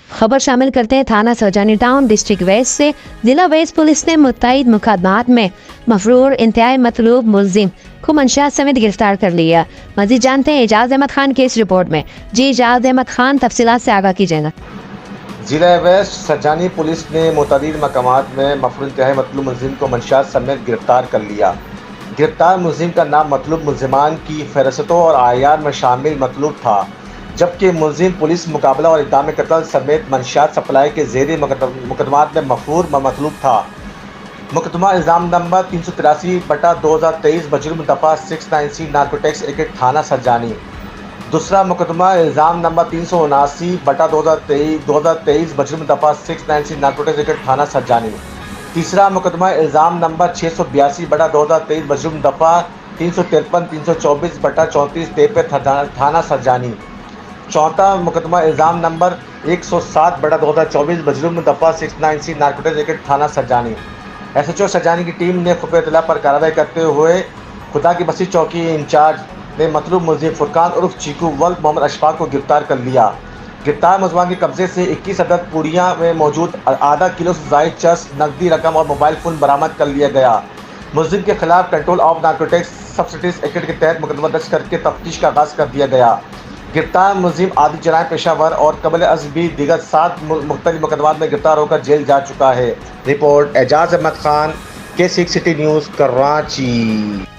खबर शामिल करते हैं थाना सरजानी टाउन डिस्ट्रिक्ट वेस्ट से। जिला वेस्ट पुलिस ने मुतैद मुकदमात में मफरूर इंतहाई मतलूब मुलजिम को मंशियात समेत गिरफ्तार कर लिया। मजीद जानते हैं एजाज अहमद खान की इस रिपोर्ट में। जी एजाज अहमद खान, तफसीलात से आगाह कीजिएगा। जिला वेस्ट सरजानी पुलिस ने मुतअद्दिद मकामात में मफरूर इंतहाई मतलूब मुलजिम को मंशियात समेत गिरफ्तार कर लिया। गिरफ्तार मुलजिम का नाम मतलूब मुलजिमान की फहरिस्तों और आयार में शामिल मतलूब था, जबकि मुलजिम पुलिस मुकाबला और इक़दाम कत्ल समेत मंशियात सप्लाई के ज़ेरी मुकदमात में मफरूर मतलूब था। मुकदमा इल्ज़ाम नंबर 383/2023 बजुर्म दफ़ा 690 नार्कोटिक्स एक्ट थाना सरजानी। दूसरा मुकदमा इल्ज़ाम नंबर 379/2023 बजुर्म दफ़ा 690 नार्कोटिक्स एक्ट थाना सरजानी। तीसरा मुकदमा इल्ज़ाम नंबर 682/2023 बजुर्म दफ़ा 353-324/34 थाना सरजानी। चौथा मुकदमा इल्ज़ाम नंबर 107/2024 बजुर्म दफ़ा 690 नार्कोटिक्स एक्ट थाना सरजानी। SHO सरजानी की टीम ने खुफ़िया इत्तला पर कार्रवाई करते हुए खुदा की बस्ती चौकी इंचार्ज ने मतलूब मुलजिम फुरकान उर्फ चीकू वल्द मोहम्मद अशफाक को गिरफ्तार कर लिया। गिरफ्तार मुलजमान के कब्जे से 21 अदद पूड़ियाँ में मौजूद आधा किलो से ज़ायद चर्स, नकदी रकम और मोबाइल फ़ोन बरामद कर लिया गया। मुलजिम के खिलाफ control of narcotics subsidies act के तहत मुकदमा दर्ज करके तफ्तीश का आगाज़ कर दिया गया। गिरफ्तार मुलजिम आदि जराइम पेशावर और कबल अज़ भी दीगर 7 मुख्तलिफ मुकदमात में गिरफ्तार होकर जेल जा चुका है। Report Ejaz Ahmed Khan, K6 city news, Karachi.